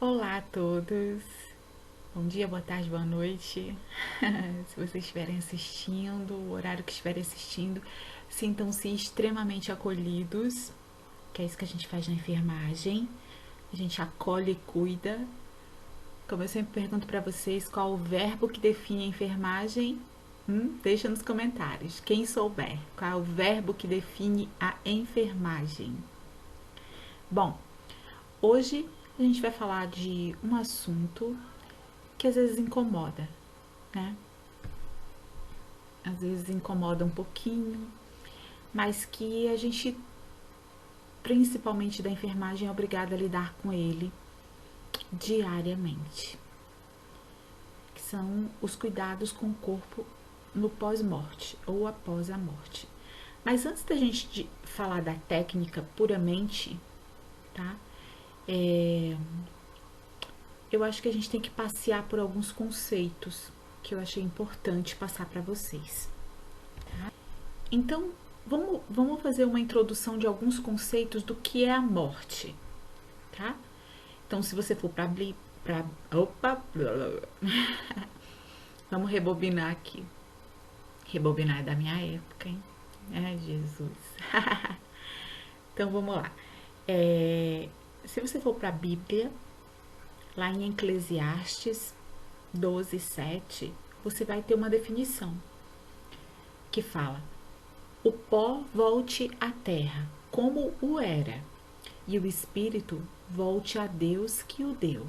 Olá a todos, bom dia, boa tarde, boa noite. Se vocês estiverem assistindo, o horário que estiverem assistindo, sintam-se extremamente acolhidos, que é isso que a gente faz na enfermagem. A gente acolhe e cuida. Como eu sempre pergunto para vocês, qual o verbo que define a enfermagem? Deixa nos comentários. Quem souber, qual é o verbo que define a enfermagem? Bom, hoje a gente vai falar de um assunto que às vezes incomoda, né? Às vezes incomoda um pouquinho, mas que a gente, principalmente da enfermagem, é obrigada a lidar com ele diariamente, que são os cuidados com o corpo no pós-morte ou após a morte. Mas antes da gente falar da técnica puramente, tá? Eu acho que a gente tem que passear por alguns conceitos que eu achei importante passar para vocês. Tá? Então, vamos fazer uma introdução de alguns conceitos do que é a morte, tá? Então, se você for opa! Vamos rebobinar aqui. Rebobinar é da minha época, hein? Ai, Jesus. Então, vamos lá. Se você for para a Bíblia, lá em Eclesiastes 12:7, você vai ter uma definição que fala: o pó volte à terra, como o era, e o espírito volte a Deus que o deu.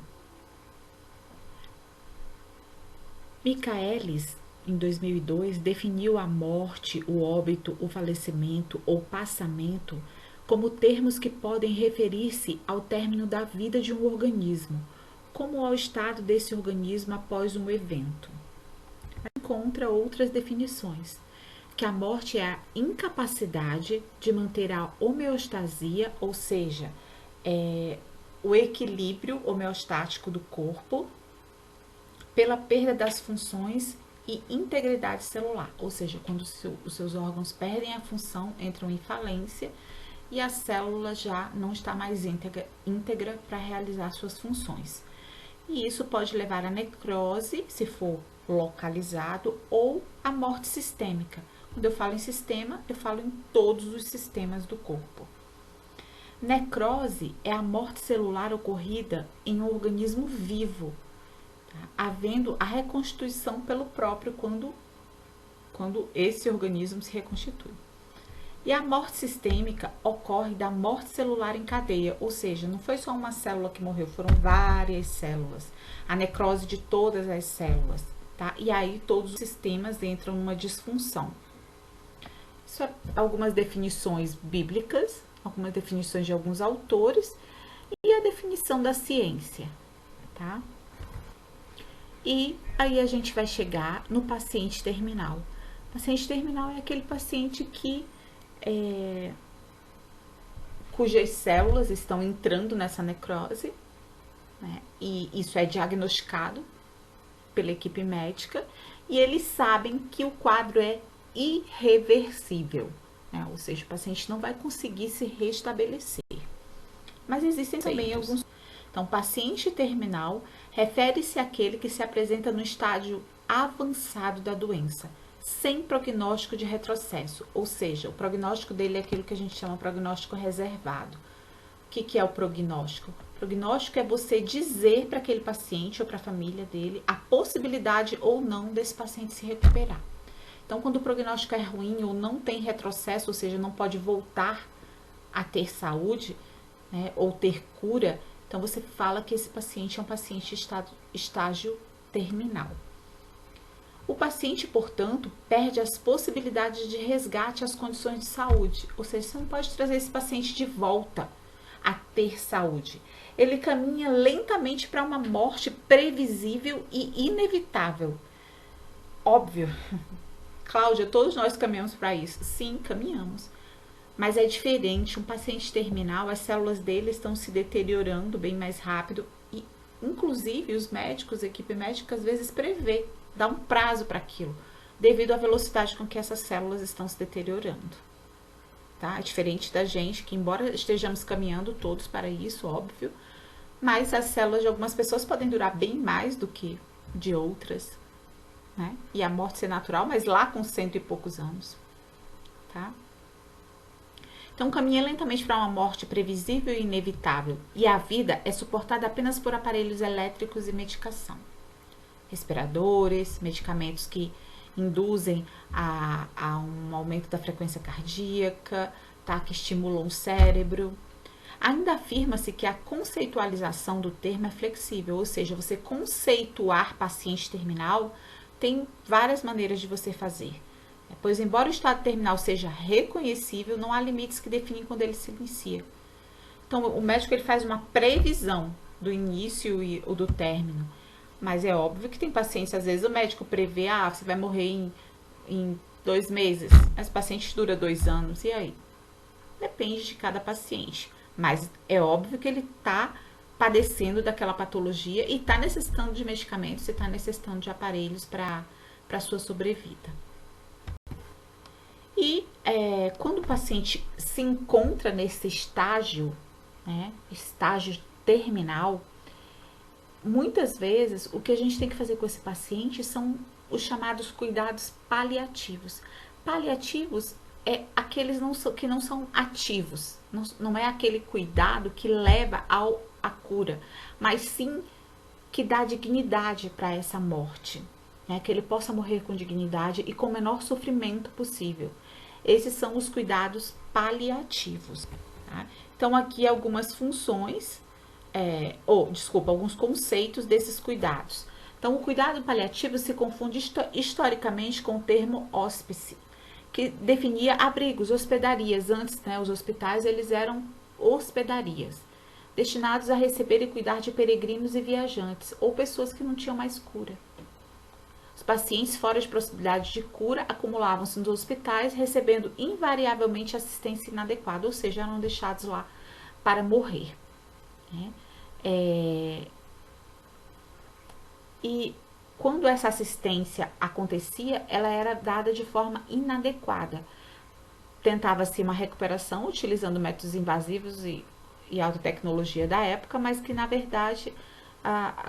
Michaelis, em 2002, definiu a morte, o óbito, o falecimento ou passamento como termos que podem referir-se ao término da vida de um organismo, como ao estado desse organismo após um evento. Encontra outras definições, que a morte é a incapacidade de manter a homeostasia, ou seja, o equilíbrio homeostático do corpo, pela perda das funções e integridade celular, ou seja, quando os seus órgãos perdem a função, entram em falência e a célula já não está mais íntegra para realizar suas funções. E isso pode levar à necrose, se for localizado, ou à morte sistêmica. Quando eu falo em sistema, eu falo em todos os sistemas do corpo. Necrose é a morte celular ocorrida em um organismo vivo, tá? Havendo a reconstituição pelo próprio quando esse organismo se reconstitui. E a morte sistêmica ocorre da morte celular em cadeia, ou seja, não foi só uma célula que morreu, foram várias células. A necrose de todas as células, tá? E aí todos os sistemas entram numa disfunção. Isso é algumas definições bíblicas, algumas definições de alguns autores e a definição da ciência, tá? E aí a gente vai chegar no paciente terminal. O paciente terminal é aquele paciente cujas células estão entrando nessa necrose, né? E isso é diagnosticado pela equipe médica e eles sabem que o quadro é irreversível, né? Ou seja, o paciente não vai conseguir se restabelecer. Mas existem também alguns. Então, paciente terminal refere-se àquele que se apresenta no estágio avançado da doença, sem prognóstico de retrocesso, ou seja, o prognóstico dele é aquilo que a gente chama de prognóstico reservado. O que é o prognóstico? O prognóstico é você dizer para aquele paciente ou para a família dele a possibilidade ou não desse paciente se recuperar. Então, quando o prognóstico é ruim ou não tem retrocesso, ou seja, não pode voltar a ter saúde, né, ou ter cura, então você fala que esse paciente é um paciente estágio terminal. O paciente, portanto, perde as possibilidades de resgate às condições de saúde, ou seja, você não pode trazer esse paciente de volta a ter saúde. Ele caminha lentamente para uma morte previsível e inevitável. Óbvio. Cláudia, todos nós caminhamos para isso. Sim, caminhamos. Mas é diferente, um paciente terminal, as células dele estão se deteriorando bem mais rápido e, inclusive, os médicos, a equipe médica, às vezes prevê, dá um prazo para aquilo, devido à velocidade com que essas células estão se deteriorando. Tá? É diferente da gente, que embora estejamos caminhando todos para isso, óbvio, mas as células de algumas pessoas podem durar bem mais do que de outras, né? E a morte ser natural, mas lá com 100 e poucos anos, tá? Então caminha lentamente para uma morte previsível e inevitável, e a vida é suportada apenas por aparelhos elétricos e medicação. Respiradores, medicamentos que induzem a um aumento da frequência cardíaca, tá? Que estimulam o cérebro. Ainda afirma-se que a conceitualização do termo é flexível, ou seja, você conceituar paciente terminal tem várias maneiras de você fazer. Pois, embora o estado terminal seja reconhecível, não há limites que definem quando ele se inicia. Então, o médico ele faz uma previsão do início ou do término. Mas é óbvio que tem pacientes, às vezes o médico prevê, você vai morrer em 2 meses. Mas o paciente dura 2 anos, e aí? Depende de cada paciente. Mas é óbvio que ele está padecendo daquela patologia e está necessitando de medicamentos e está necessitando de aparelhos para a sua sobrevida. E quando o paciente se encontra nesse estágio, né, estágio terminal, muitas vezes o que a gente tem que fazer com esse paciente são os chamados cuidados paliativos. Paliativos é aqueles que não são ativos, não é aquele cuidado que leva à cura, mas sim que dá dignidade para essa morte, né? Que ele possa morrer com dignidade e com o menor sofrimento possível. Esses são os cuidados paliativos. Tá? Então, aqui algumas funções, alguns conceitos desses cuidados. Então, o cuidado paliativo se confunde historicamente com o termo hóspice, que definia abrigos, hospedarias. Antes, né, os hospitais eles eram hospedarias, destinados a receber e cuidar de peregrinos e viajantes, ou pessoas que não tinham mais cura. Os pacientes fora de possibilidade de cura acumulavam-se nos hospitais, recebendo invariavelmente assistência inadequada, ou seja, eram deixados lá para morrer. Né? E quando essa assistência acontecia, ela era dada de forma inadequada. Tentava-se uma recuperação utilizando métodos invasivos e alta tecnologia da época, mas que na verdade,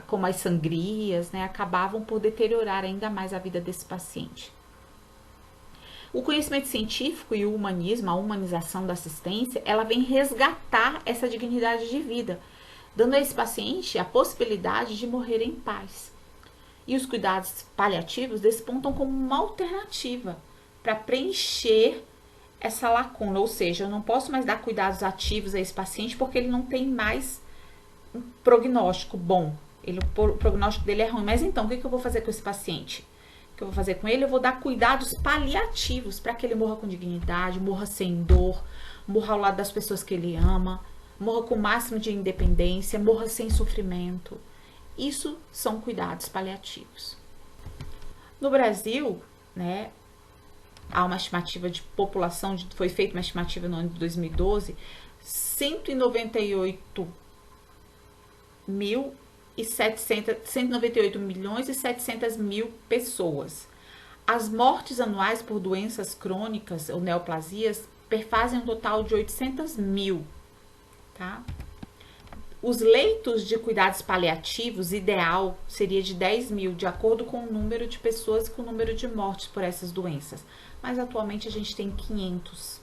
como as sangrias, né, acabavam por deteriorar ainda mais a vida desse paciente. O conhecimento científico e o humanismo, a humanização da assistência, ela vem resgatar essa dignidade de vida, dando a esse paciente a possibilidade de morrer em paz. E os cuidados paliativos despontam como uma alternativa para preencher essa lacuna, ou seja, eu não posso mais dar cuidados ativos a esse paciente porque ele não tem mais um prognóstico bom. O prognóstico dele é ruim. Mas então, o que eu vou fazer com esse paciente? O que eu vou fazer com ele? Eu vou dar cuidados paliativos para que ele morra com dignidade, morra sem dor, morra ao lado das pessoas que ele ama, morra com o máximo de independência, morra sem sofrimento. Isso são cuidados paliativos. No Brasil, né, há uma estimativa de população, foi feita uma estimativa no ano de 2012, 198 milhões e 700 mil pessoas. As mortes anuais por doenças crônicas ou neoplasias perfazem um total de 800 mil, tá? Os leitos de cuidados paliativos, ideal, seria de 10 mil, de acordo com o número de pessoas e com o número de mortes por essas doenças. Mas atualmente a gente tem 500,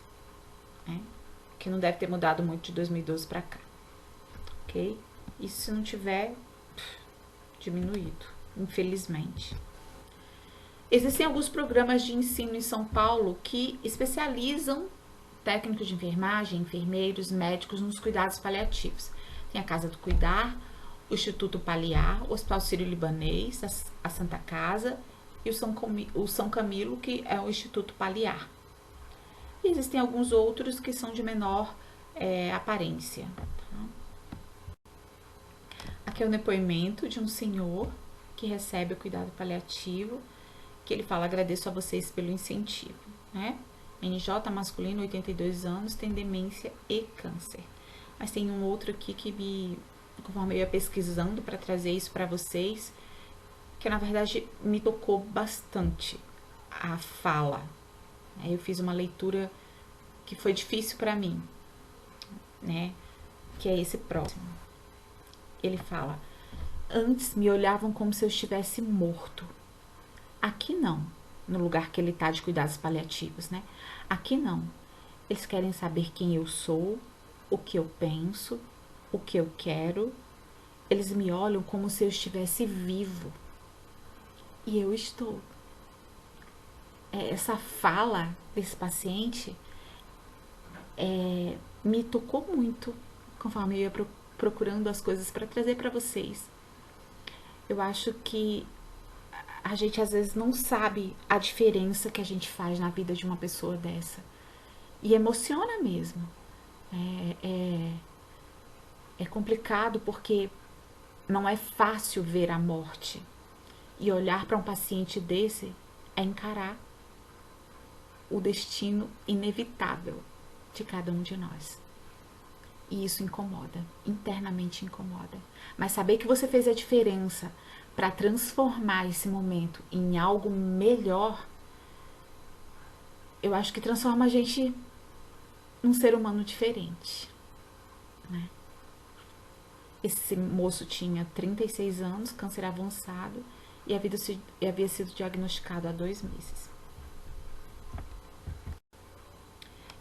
né? Que não deve ter mudado muito de 2012 para cá, ok? Isso se não tiver diminuído, infelizmente. Existem alguns programas de ensino em São Paulo que especializam técnicos de enfermagem, enfermeiros, médicos nos cuidados paliativos. Tem a Casa do Cuidar, o Instituto Paliar, o Hospital Sírio-Libanês, a Santa Casa e o São Camilo, que é o Instituto Paliar. E existem alguns outros que são de menor aparência. Tá? Aqui é o depoimento de um senhor que recebe o cuidado paliativo, que ele fala: agradeço a vocês pelo incentivo, né? NJ masculino, 82 anos, tem demência e câncer. Mas tem um outro aqui que conforme eu ia pesquisando para trazer isso para vocês, que na verdade me tocou bastante a fala. Eu fiz uma leitura que foi difícil para mim, né? Que é esse próximo. Ele fala: antes me olhavam como se eu estivesse morto. Aqui não, no lugar que ele está de cuidados paliativos, né? Aqui não. Eles querem saber quem eu sou, o que eu penso, o que eu quero. Eles me olham como se eu estivesse vivo. E eu estou. Essa fala desse paciente me tocou muito, conforme eu ia procurando as coisas para trazer para vocês. Eu acho que a gente às vezes não sabe a diferença que a gente faz na vida de uma pessoa dessa. E emociona mesmo. É complicado porque não é fácil ver a morte. E olhar para um paciente desse é encarar o destino inevitável de cada um de nós. E isso incomoda, internamente incomoda. Mas saber que você fez a diferença para transformar esse momento em algo melhor, eu acho que transforma a gente num ser humano diferente, né? Esse moço tinha 36 anos, câncer avançado, e havia sido diagnosticado há 2 meses.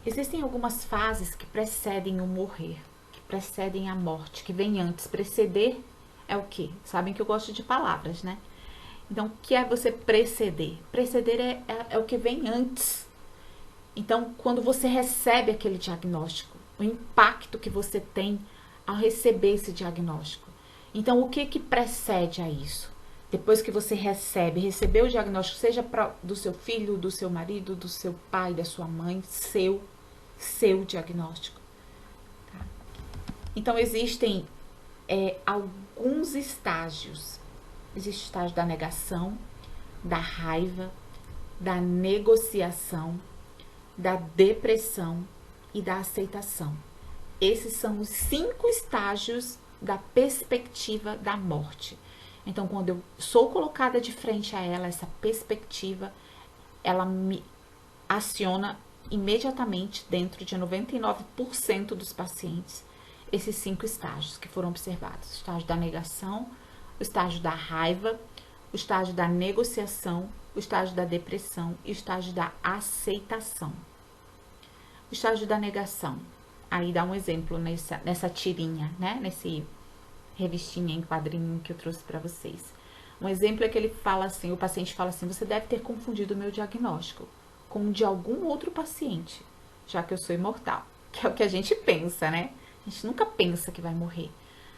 Existem algumas fases que precedem o morrer, que precedem a morte, que vem antes. Preceder é o quê? Sabem que eu gosto de palavras, né? Então, o que é você preceder? Preceder é o que vem antes. Então, quando você recebe aquele diagnóstico, o impacto que você tem ao receber esse diagnóstico. Então, o que precede a isso? Depois que você recebeu o diagnóstico, seja do seu filho, do seu marido, do seu pai, da sua mãe, seu diagnóstico. Tá? Então, existem alguns estágios. Existe o estágio da negação, da raiva, da negociação, da depressão e da aceitação. Esses são os 5 estágios da perspectiva da morte. Então, quando eu sou colocada de frente a ela, essa perspectiva, ela me aciona imediatamente, dentro de 99% dos pacientes, esses 5 estágios que foram observados. O estágio da negação, o estágio da raiva, o estágio da negociação, o estágio da depressão e o estágio da aceitação. O estágio da negação. Aí dá um exemplo nessa tirinha, né? Nesse revistinha em quadrinho que eu trouxe para vocês. Um exemplo é que ele fala assim, o paciente fala assim: você deve ter confundido o meu diagnóstico com o de algum outro paciente, já que eu sou imortal. Que é o que a gente pensa, né? A gente nunca pensa que vai morrer.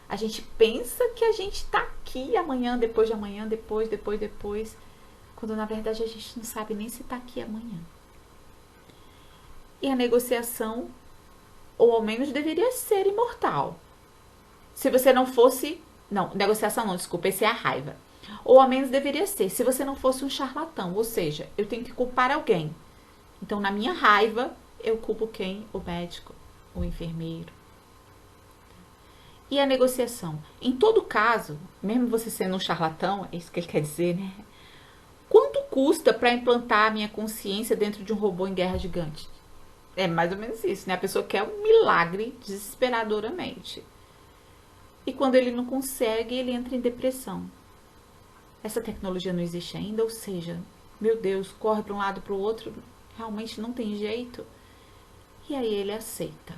A gente pensa que a gente tá aqui amanhã, depois de amanhã, depois, quando na verdade a gente não sabe nem se tá aqui amanhã. E a negociação, ou ao menos deveria ser imortal. Se você não fosse... Não, negociação não, desculpa, esse é a raiva. Ou ao menos deveria ser, se você não fosse um charlatão. Ou seja, eu tenho que culpar alguém. Então, na minha raiva, eu culpo quem? O médico, o enfermeiro. E a negociação? Em todo caso, mesmo você sendo um charlatão, é isso que ele quer dizer, né? Quanto custa para implantar a minha consciência dentro de um robô em guerra gigante? É mais ou menos isso, né? A pessoa quer um milagre desesperadoramente. E quando ele não consegue, ele entra em depressão. Essa tecnologia não existe ainda, ou seja, meu Deus, corre para um lado para o outro, realmente não tem jeito. E aí ele aceita.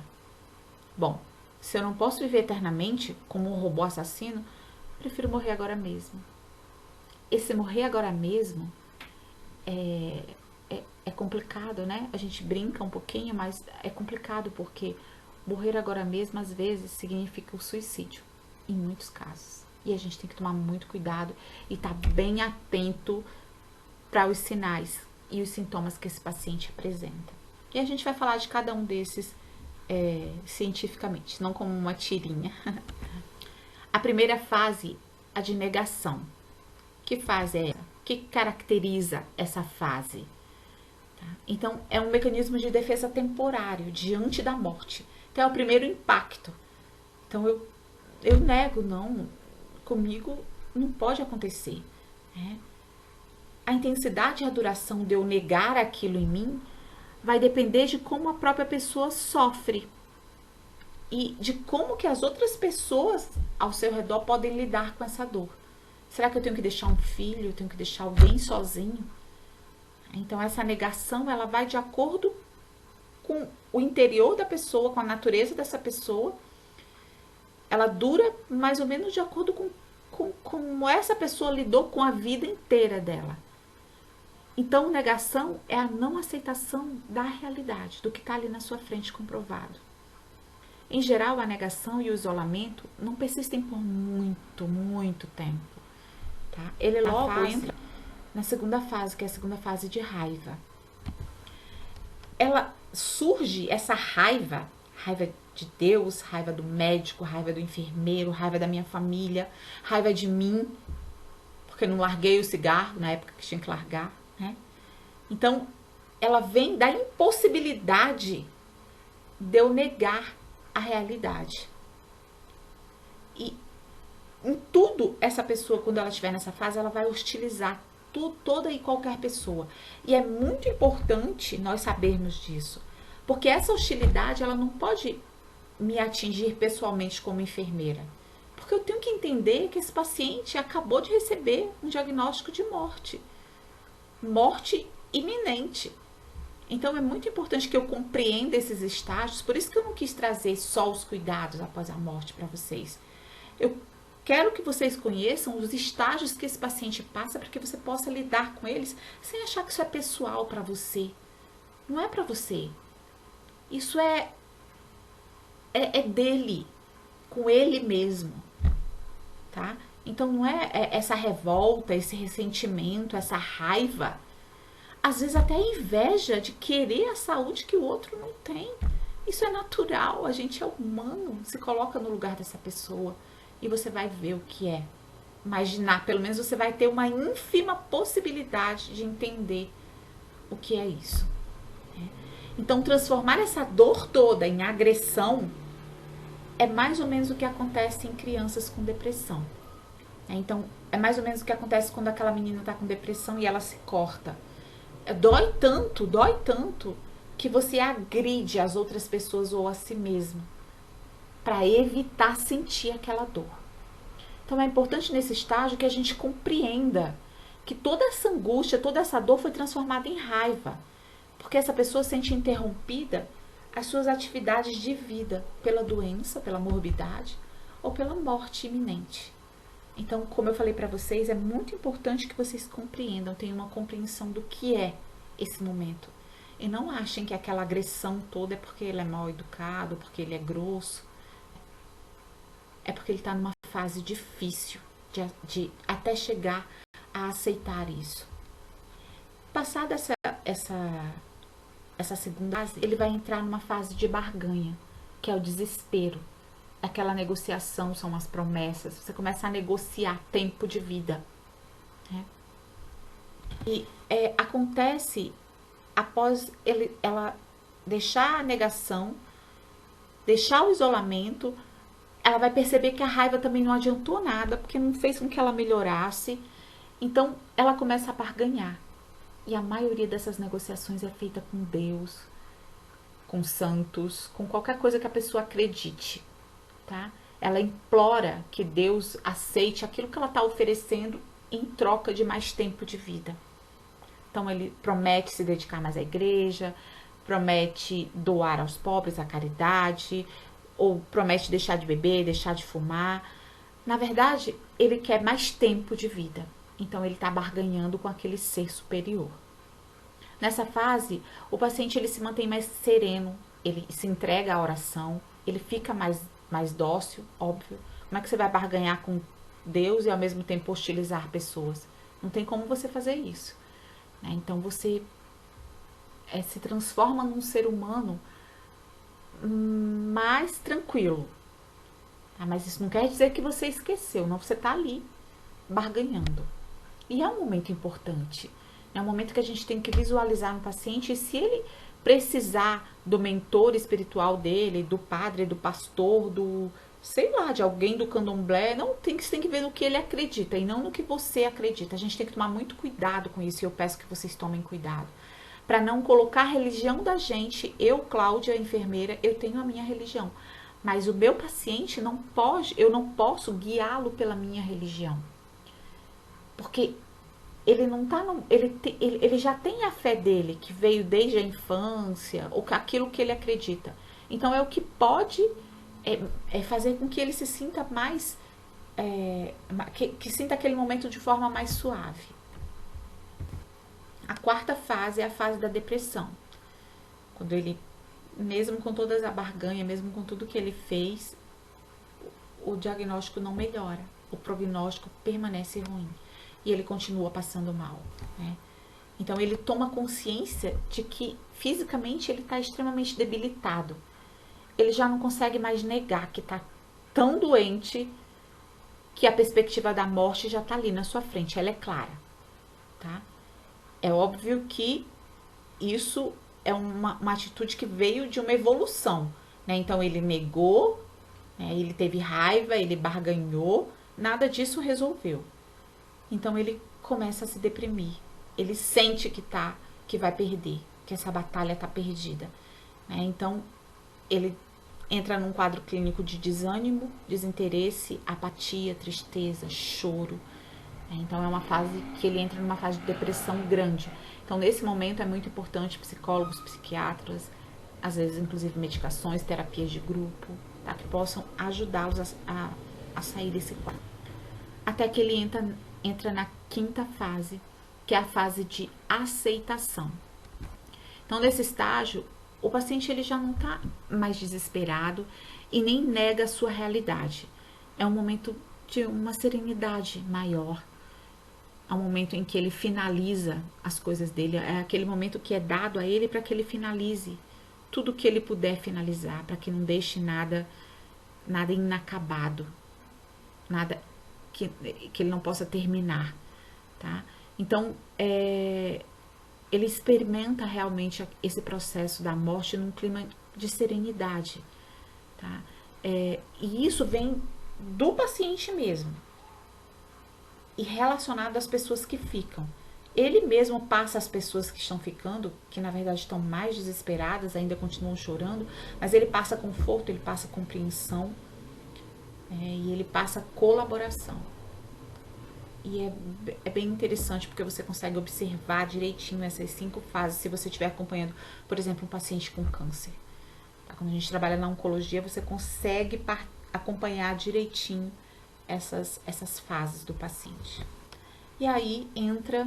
Bom, se eu não posso viver eternamente como um robô assassino, prefiro morrer agora mesmo. Esse morrer agora mesmo é complicado, né? A gente brinca um pouquinho, mas é complicado porque morrer agora mesmo às vezes significa o suicídio, em muitos casos. E a gente tem que tomar muito cuidado e estar bem atento para os sinais e os sintomas que esse paciente apresenta. E a gente vai falar de cada um desses cientificamente, não como uma tirinha. A primeira fase, a de negação. Que fase é essa? O que caracteriza essa fase? Tá? Então, é um mecanismo de defesa temporário, diante da morte. Então, é o primeiro impacto. Então, eu nego, não, comigo não pode acontecer. Né? A intensidade e a duração de eu negar aquilo em mim vai depender de como a própria pessoa sofre. e de como que as outras pessoas ao seu redor podem lidar com essa dor. Será que eu tenho que deixar um filho? Eu tenho que deixar alguém sozinho? Então essa negação, ela vai de acordo com o interior da pessoa, com a natureza dessa pessoa. Ela dura mais ou menos de acordo com como essa pessoa lidou com a vida inteira dela. Então, negação é a não aceitação da realidade, do que está ali na sua frente comprovado. Em geral, a negação e o isolamento não persistem por muito tempo. Tá? Ele logo entra na segunda fase, que é a segunda fase de raiva. Ela surge, essa raiva de Deus, raiva do médico, raiva do enfermeiro, raiva da minha família, raiva de mim, porque não larguei o cigarro na época que tinha que largar, né? Então, ela vem da impossibilidade de eu negar a realidade. E em tudo, essa pessoa, quando ela estiver nessa fase, ela vai hostilizar toda e qualquer pessoa. E é muito importante nós sabermos disso, porque essa hostilidade, ela não pode me atingir pessoalmente como enfermeira, porque eu tenho que entender que esse paciente acabou de receber um diagnóstico de morte iminente. Então é muito importante que eu compreenda esses estágios, por isso que eu não quis trazer só os cuidados após a morte para vocês. Eu quero que vocês conheçam os estágios que esse paciente passa para que você possa lidar com eles sem achar que isso é pessoal para você. Não é para você. Isso é dele, com ele mesmo, tá? Então não é essa revolta, esse ressentimento, essa raiva, às vezes até a inveja de querer a saúde que o outro não tem. Isso é natural, a gente é humano, se coloca no lugar dessa pessoa e você vai ver o que é. Imaginar, pelo menos você vai ter uma ínfima possibilidade de entender o que é isso. Então, transformar essa dor toda em agressão é mais ou menos o que acontece em crianças com depressão. Então, é mais ou menos o que acontece quando aquela menina está com depressão e ela se corta. Dói tanto, que você agride as outras pessoas ou a si mesmo para evitar sentir aquela dor. Então, é importante nesse estágio que a gente compreenda que toda essa angústia, toda essa dor foi transformada em raiva, porque essa pessoa sente interrompida as suas atividades de vida pela doença, pela morbidade ou pela morte iminente. Então, como eu falei para vocês, é muito importante que vocês compreendam, tenham uma compreensão do que é esse momento. E não achem que aquela agressão toda é porque ele é mal educado, porque ele é grosso. É porque ele está numa fase difícil de até chegar a aceitar isso. Passada essa segunda fase, ele vai entrar numa fase de barganha, que é o desespero. Aquela negociação, são as promessas. Você começa a negociar tempo de vida. Né? E acontece após ela deixar a negação, deixar o isolamento, ela vai perceber que a raiva também não adiantou nada, porque não fez com que ela melhorasse. Então, ela começa a barganhar. E a maioria dessas negociações é feita com Deus, com santos, com qualquer coisa que a pessoa acredite, tá? Ela implora que Deus aceite aquilo que ela está oferecendo em troca de mais tempo de vida. Então, ele promete se dedicar mais à igreja, promete doar aos pobres, à caridade, ou promete deixar de beber, deixar de fumar. Na verdade, ele quer mais tempo de vida. Então, ele está barganhando com aquele ser superior. Nessa fase, o paciente ele se mantém mais sereno, ele se entrega à oração, ele fica mais dócil, óbvio. Como é que você vai barganhar com Deus e ao mesmo tempo hostilizar pessoas? Não tem como você fazer isso. Então, você se transforma num ser humano mais tranquilo. Mas isso não quer dizer que você esqueceu, não. Você está ali barganhando. E é um momento importante. É um momento que a gente tem que visualizar no paciente, e se ele precisar do mentor espiritual dele, do padre, do pastor, sei lá, de alguém do candomblé, você tem que ver no que ele acredita e não no que você acredita. A gente tem que tomar muito cuidado com isso, e eu peço que vocês tomem cuidado. Para não colocar a religião da gente, eu, Cláudia, enfermeira, eu tenho a minha religião. mas o meu paciente não pode, eu não posso guiá-lo pela minha religião. Porque ele não tá ele já tem a fé dele, que veio desde a infância, ou aquilo que ele acredita. Então é o que pode fazer com que ele se sinta mais, que sinta aquele momento de forma mais suave. A quarta fase é a fase da depressão. Quando ele, mesmo com toda a barganha, mesmo com tudo que ele fez, o diagnóstico não melhora, o prognóstico permanece ruim e ele continua passando mal, né? Então ele toma consciência de que fisicamente ele está extremamente debilitado. Ele já não consegue mais negar que está tão doente que a perspectiva da morte já está ali na sua frente, ela é clara, tá? É óbvio que isso é uma atitude que veio de uma evolução, né? Então ele negou, né? Ele teve raiva, ele barganhou, nada disso resolveu. Então ele começa a se deprimir. Ele sente que vai perder, que essa batalha está perdida, né? Então ele entra num quadro clínico de desânimo, desinteresse, apatia, tristeza, choro. Então é uma fase que ele entra numa fase de depressão grande. Então nesse momento é muito importante psicólogos, psiquiatras, às vezes inclusive medicações, terapias de grupo, tá? Que possam ajudá-los a sair desse quadro. Até que ele entra na quinta fase, que é a fase de aceitação. Então nesse estágio, o paciente ele já não está mais desesperado e nem nega a sua realidade. É um momento de uma serenidade maior. É um momento em que ele finaliza as coisas dele. É aquele momento que é dado a ele para que ele finalize tudo que ele puder finalizar, para que não deixe nada inacabado, nada que ele não possa terminar, tá? Então, ele experimenta realmente esse processo da morte num clima de serenidade, tá? E isso vem do paciente mesmo e relacionado às pessoas que ficam. Ele mesmo passa as pessoas que estão ficando, que na verdade estão mais desesperadas, ainda continuam chorando, mas ele passa conforto, ele passa compreensão, e ele passa colaboração. E é bem interessante porque você consegue observar direitinho essas 5 fases se você estiver acompanhando, por exemplo, um paciente com câncer. Tá? Quando a gente trabalha na oncologia, você consegue acompanhar direitinho essas fases do paciente. E aí entra,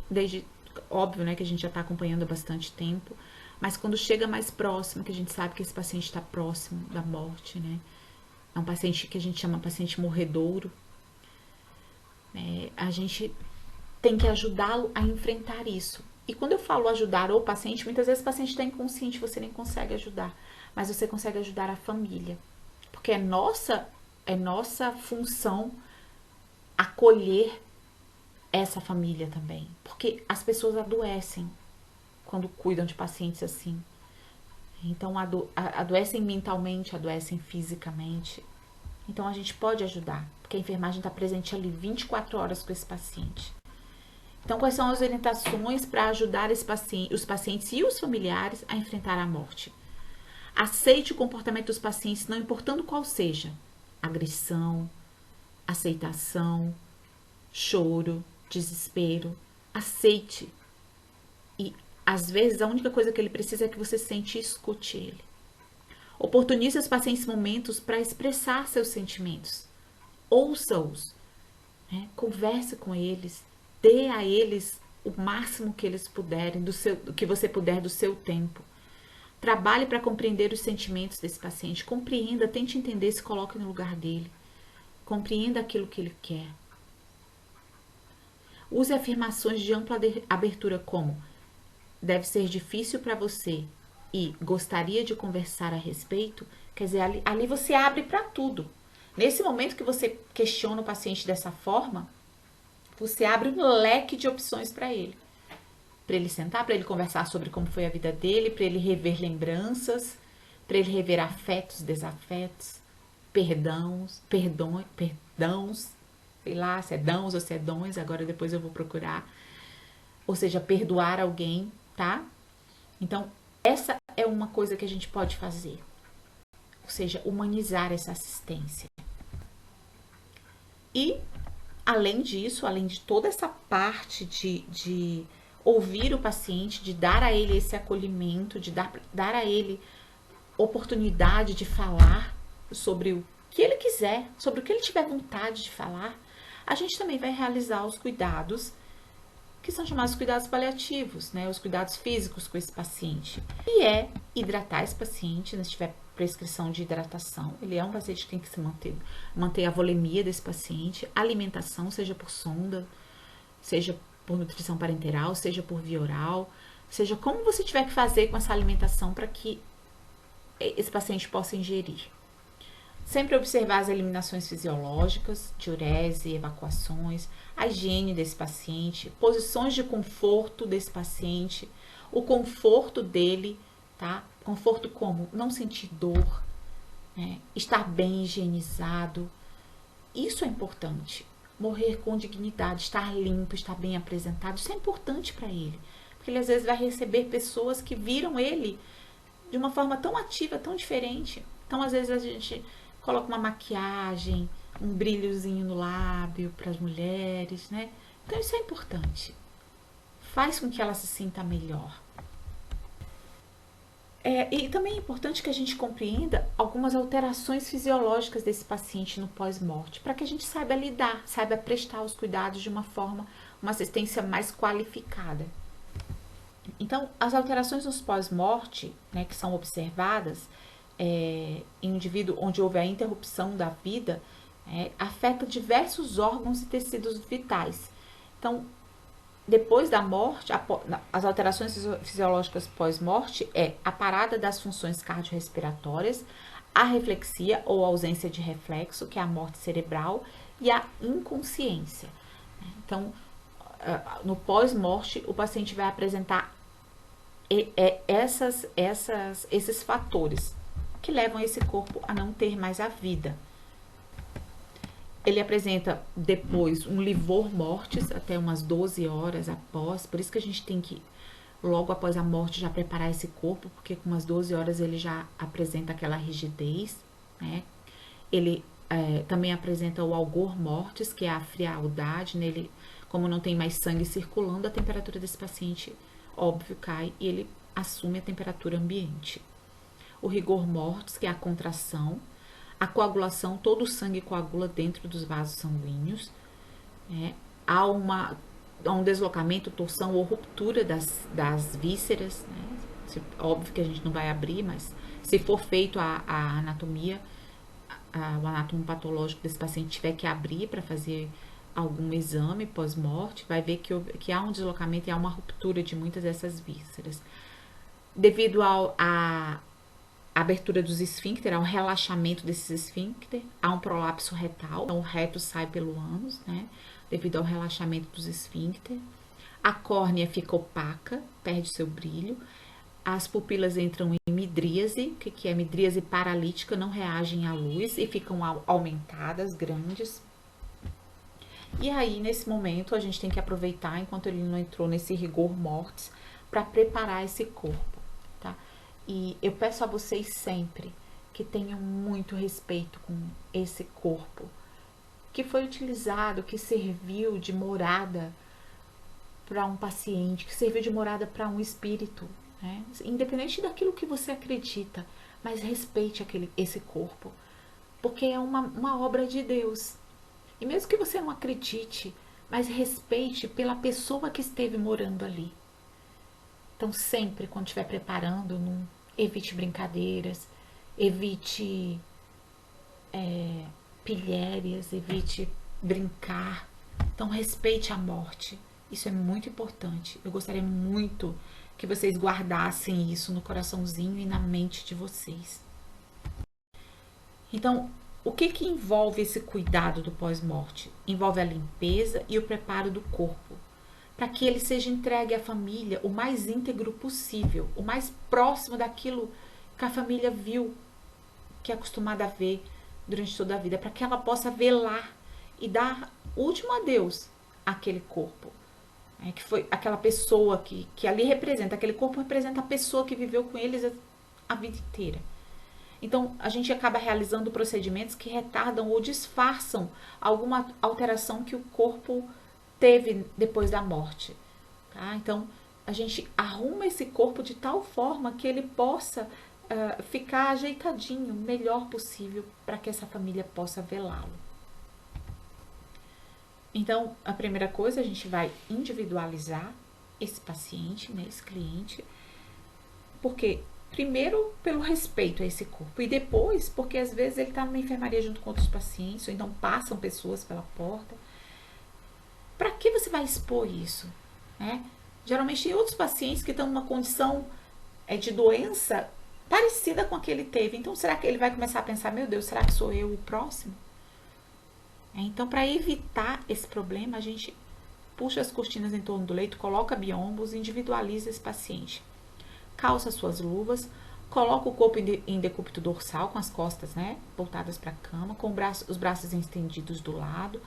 desde óbvio, né, que a gente já está acompanhando há bastante tempo, mas quando chega mais próximo, que a gente sabe que esse paciente está próximo da morte, né? É um paciente que a gente chama paciente morredouro. A gente tem que ajudá-lo a enfrentar isso. E quando eu falo ajudar o paciente, muitas vezes o paciente está inconsciente, você nem consegue ajudar, mas você consegue ajudar a família, porque é nossa função acolher essa família também, porque as pessoas adoecem quando cuidam de pacientes assim. Então adoecem mentalmente, adoecem fisicamente. Então a gente pode ajudar, porque a enfermagem está presente ali 24 horas com esse paciente. Então quais são as orientações para ajudar os pacientes e os familiares a enfrentar a morte? Aceite o comportamento dos pacientes, não importando qual seja. Agressão, aceitação, choro, desespero. Aceite. E às vezes a única coisa que ele precisa é que você sente e escute ele. Oportunize os pacientes momentos para expressar seus sentimentos. Ouça-os, né? Converse com eles, dê a eles o máximo que eles puderem, do que você puder do seu tempo. Trabalhe para compreender os sentimentos desse paciente, compreenda, tente entender, se coloque no lugar dele, compreenda aquilo que ele quer. Use afirmações de ampla abertura como: deve ser difícil para você e gostaria de conversar a respeito. Quer dizer, ali você abre para tudo. Nesse momento que você questiona o paciente dessa forma, você abre um leque de opções para ele sentar, para ele conversar sobre como foi a vida dele, para ele rever lembranças, para ele rever afetos, desafetos, perdãos, sei lá se é dãos ou se é dons, agora depois eu vou procurar. Ou seja, perdoar alguém, tá? Então, essa é uma coisa que a gente pode fazer. ou seja, humanizar essa assistência. E, além disso, além de toda essa parte de ouvir o paciente, de dar a ele esse acolhimento, de dar a ele oportunidade de falar sobre o que ele quiser, sobre o que ele tiver vontade de falar, a gente também vai realizar os cuidados que são chamados cuidados paliativos, né? Os cuidados físicos com esse paciente. E é hidratar esse paciente, né? Se tiver prescrição de hidratação, ele é um paciente que tem que se manter a volemia desse paciente, alimentação, seja por sonda, seja por nutrição parenteral, seja por via oral, seja como você tiver que fazer com essa alimentação para que esse paciente possa ingerir. Sempre observar as eliminações fisiológicas, diurese, evacuações, a higiene desse paciente, posições de conforto desse paciente, o conforto dele, tá? Conforto como não sentir dor, né? Estar bem higienizado. Isso é importante. Morrer com dignidade, estar limpo, estar bem apresentado, isso é importante para ele. Porque ele às vezes vai receber pessoas que viram ele de uma forma tão ativa, tão diferente. Então, às vezes, a gente coloca uma maquiagem, um brilhozinho no lábio para as mulheres, né? Então, isso é importante. Faz com que ela se sinta melhor. E também é importante que a gente compreenda algumas alterações fisiológicas desse paciente no pós-morte, para que a gente saiba lidar, saiba prestar os cuidados de uma forma, uma assistência mais qualificada. Então, as alterações nos pós-morte, né, que são observadas em um indivíduo onde houve a interrupção da vida, afeta diversos órgãos e tecidos vitais. Então, depois da morte, as alterações fisiológicas pós-morte é a parada das funções cardiorrespiratórias, a reflexia ou ausência de reflexo, que é a morte cerebral, e a inconsciência. Então, no pós-morte, o paciente vai apresentar esses fatores que levam esse corpo a não ter mais a vida. Ele apresenta depois um livor mortis, até umas 12 horas após, por isso que a gente tem que, logo após a morte, já preparar esse corpo, porque com umas 12 horas ele já apresenta aquela rigidez, né? Ele também apresenta o algor mortis, que é a frialdade, nele, como não tem mais sangue circulando, a temperatura desse paciente, óbvio, cai e ele assume a temperatura ambiente. O rigor mortis, que é a contração, a coagulação, todo o sangue coagula dentro dos vasos sanguíneos, né? Há um deslocamento, torção ou ruptura das vísceras, né? Óbvio que a gente não vai abrir, mas se for feito a anatomia, o anatomo patológico desse paciente tiver que abrir para fazer algum exame pós-morte, vai ver que há um deslocamento e há uma ruptura de muitas dessas vísceras. Devido à abertura dos esfíncteres, ao relaxamento desses esfíncteres, há um prolapso retal, então o reto sai pelo ânus, né? Devido ao relaxamento dos esfíncteres. A córnea fica opaca, perde seu brilho. As pupilas entram em midríase, que é midríase paralítica, não reagem à luz e ficam aumentadas, grandes. E aí, nesse momento, a gente tem que aproveitar, enquanto ele não entrou nesse rigor mortis, para preparar esse corpo, tá? E eu peço a vocês sempre que tenham muito respeito com esse corpo, que foi utilizado, que serviu de morada para um paciente, que serviu de morada para um espírito, né? Independente daquilo que você acredita, mas respeite esse corpo, porque é uma obra de Deus. E mesmo que você não acredite, mas respeite pela pessoa que esteve morando ali. Então, sempre, quando estiver preparando, evite brincadeiras, evite pilhérias, evite brincar. Então, respeite a morte. Isso é muito importante. Eu gostaria muito que vocês guardassem isso no coraçãozinho e na mente de vocês. Então, o que envolve esse cuidado do pós-morte? Envolve a limpeza e o preparo do corpo, para que ele seja entregue à família o mais íntegro possível, o mais próximo daquilo que a família viu, que é acostumada a ver durante toda a vida, para que ela possa velar e dar último adeus àquele corpo, que foi aquela pessoa que ali representa, aquele corpo representa a pessoa que viveu com eles a vida inteira. Então, a gente acaba realizando procedimentos que retardam ou disfarçam alguma alteração que o corpo teve depois da morte. Tá? Então, a gente arruma esse corpo de tal forma que ele possa ficar ajeitadinho, o melhor possível, para que essa família possa velá-lo. Então, a primeira coisa, a gente vai individualizar esse paciente, né, esse cliente, porque primeiro pelo respeito a esse corpo e depois porque às vezes ele está numa enfermaria junto com outros pacientes, ou então passam pessoas pela porta. Para que você vai expor isso? Né? Geralmente tem outros pacientes que estão numa condição de doença parecida com a que ele teve. Então, será que ele vai começar a pensar, meu Deus, será que sou eu o próximo? Então, para evitar esse problema, a gente puxa as cortinas em torno do leito, coloca biombos, individualiza esse paciente. Calça suas luvas, coloca o corpo em decúbito dorsal, com as costas, né, voltadas para a cama, com os braços estendidos do lado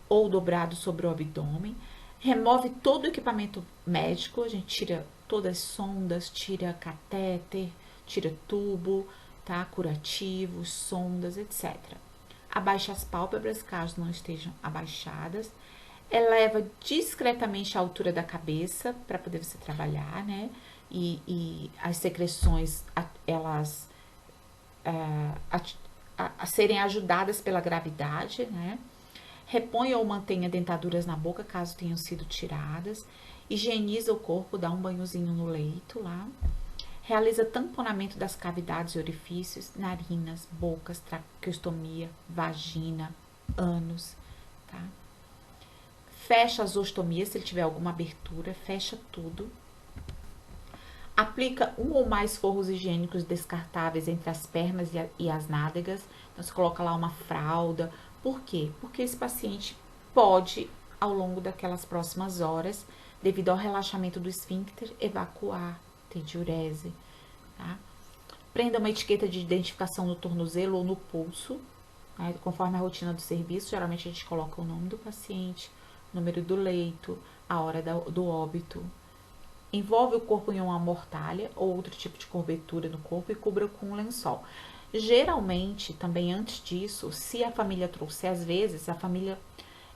ou dobrados sobre o abdômen. Remove todo o equipamento médico, a gente tira todas as sondas, tira catéter, tira tubo, tá, curativos, sondas, etc. Abaixa as pálpebras, caso não estejam abaixadas. Eleva discretamente a altura da cabeça para poder você trabalhar, né? E as secreções, elas a serem ajudadas pela gravidade, né? Reponha ou mantenha dentaduras na boca, caso tenham sido tiradas. Higieniza o corpo, dá um banhozinho no leito lá. Realiza tamponamento das cavidades e orifícios, narinas, bocas, traqueostomia, vagina, ânus, tá? Fecha as ostomias, se ele tiver alguma abertura, fecha tudo. Aplica um ou mais forros higiênicos descartáveis entre as pernas e as nádegas. Então, você coloca lá uma fralda. Por quê? Porque esse paciente pode, ao longo daquelas próximas horas, devido ao relaxamento do esfíncter, evacuar, ter diurese. Tá? Prenda uma etiqueta de identificação no tornozelo ou no pulso, né? Conforme a rotina do serviço. Geralmente a gente coloca o nome do paciente, número do leito, a hora do óbito. Envolve o corpo em uma mortalha ou outro tipo de cobertura no corpo e cubra com um lençol. Geralmente, também antes disso, se a família trouxer, às vezes, a família,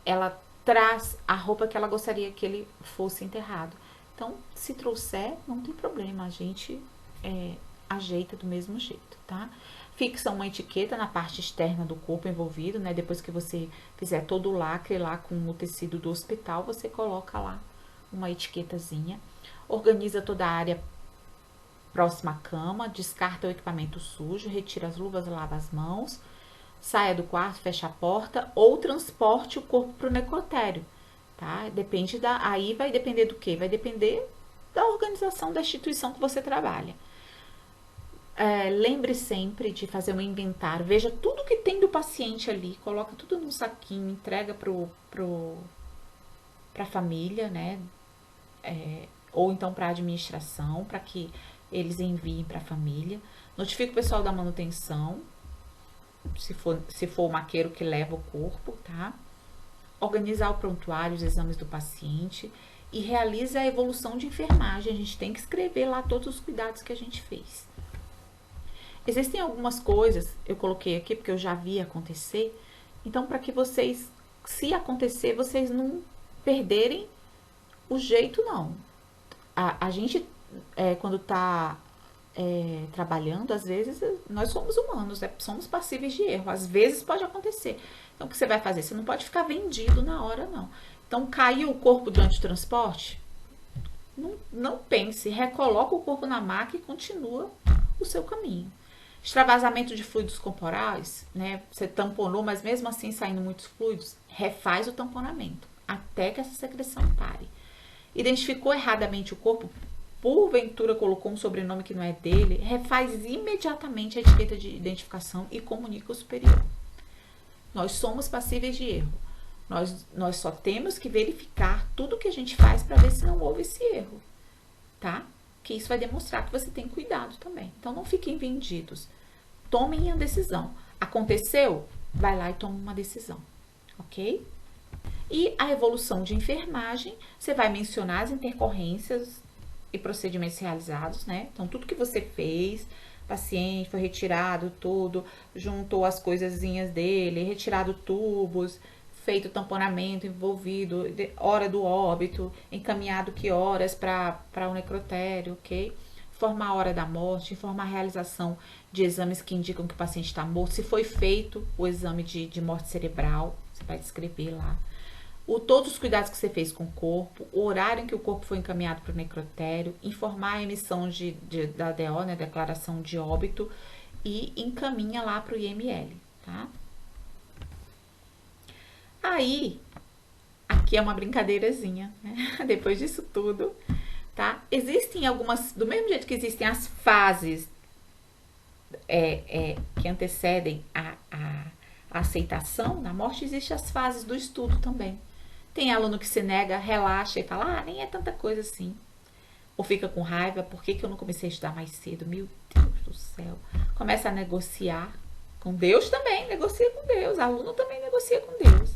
ela traz a roupa que ela gostaria que ele fosse enterrado. Então, se trouxer, não tem problema, a gente ajeita do mesmo jeito, tá? Fixa uma etiqueta na parte externa do corpo envolvido, né? Depois que você fizer todo o lacre lá com o tecido do hospital, você coloca lá uma etiquetazinha. Organiza toda a área próxima à cama, descarta o equipamento sujo, retira as luvas, lava as mãos, saia do quarto, fecha a porta ou transporte o corpo para o necrotério, tá? Depende aí vai depender do quê? Vai depender da organização da instituição que você trabalha. Lembre sempre de fazer um inventário, veja tudo que tem do paciente ali, coloca tudo num saquinho, entrega para a família, né? Ou então para a administração, para que eles enviem para a família. Notifique o pessoal da manutenção, se for o maqueiro que leva o corpo, tá? Organizar o prontuário, os exames do paciente e realiza a evolução de enfermagem. A gente tem que escrever lá todos os cuidados que a gente fez. Existem algumas coisas, eu coloquei aqui porque eu já vi acontecer, então para que vocês, se acontecer, vocês não perderem o jeito, não. A gente, quando tá trabalhando, às vezes, nós somos humanos, somos passíveis de erro, às vezes pode acontecer. Então, o que você vai fazer? Você não pode ficar vendido na hora, não. Então, caiu o corpo durante o transporte? Não pense, recoloca o corpo na maca e continua o seu caminho. Extravasamento de fluidos corporais, né? Você tamponou, mas mesmo assim saindo muitos fluidos, refaz o tamponamento, até que essa secreção pare. Identificou erradamente o corpo, porventura colocou um sobrenome que não é dele, refaz imediatamente a etiqueta de identificação e comunica ao superior. Nós somos passíveis de erro. Nós só temos que verificar tudo que a gente faz para ver se não houve esse erro, tá? Que isso vai demonstrar que você tem cuidado também. Então, não fiquem vendidos. Tomem a decisão. Aconteceu? Vai lá e toma uma decisão, ok? E a evolução de enfermagem, você vai mencionar as intercorrências e procedimentos realizados, né? Então, tudo que você fez, paciente, foi retirado tudo, juntou as coisazinhas dele, retirado tubos, feito tamponamento, envolvido, hora do óbito, encaminhado que horas para o necrotério, ok? Informar a hora da morte, informar a realização de exames que indicam que o paciente está morto, se foi feito o exame de morte cerebral, você vai descrever lá. Todos os cuidados que você fez com o corpo, o horário em que o corpo foi encaminhado para o necrotério, informar a emissão da DO, né, declaração de óbito, e encaminha lá para o IML, tá? Aí, aqui é uma brincadeirazinha, né? Depois disso tudo, tá? Existem algumas, do mesmo jeito que existem as fases que antecedem a aceitação da morte, existem as fases do estudo também. Tem aluno que se nega, relaxa e fala, nem é tanta coisa assim. Ou fica com raiva, por que eu não comecei a estudar mais cedo? Meu Deus do céu. Começa a negociar com Deus também, negocia com Deus. Aluno também negocia com Deus.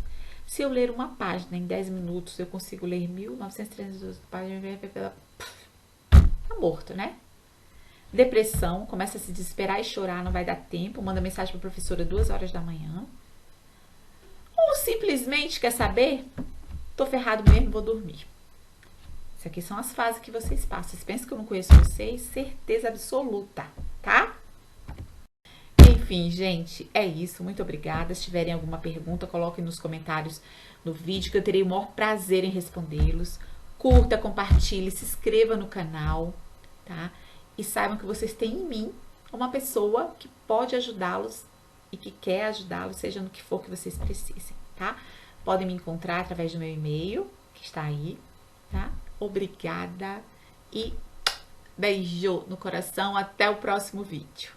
Se eu ler uma página em 10 minutos, eu consigo ler 1932 páginas, tá morto, né? Depressão, começa a se desesperar e chorar, não vai dar tempo, manda mensagem para a professora 2 horas da manhã. Ou simplesmente, quer saber? Tô ferrado mesmo, vou dormir. Isso aqui são as fases que vocês passam. Vocês pensam que eu não conheço vocês? Certeza absoluta, tá? Enfim, gente, é isso. Muito obrigada. Se tiverem alguma pergunta, coloquem nos comentários no vídeo, que eu terei o maior prazer em respondê-los. Curta, compartilhe, se inscreva no canal, tá? E saibam que vocês têm em mim uma pessoa que pode ajudá-los e que quer ajudá-los, seja no que for que vocês precisem, tá? Podem me encontrar através do meu e-mail, que está aí, tá? Obrigada e beijo no coração. Até o próximo vídeo.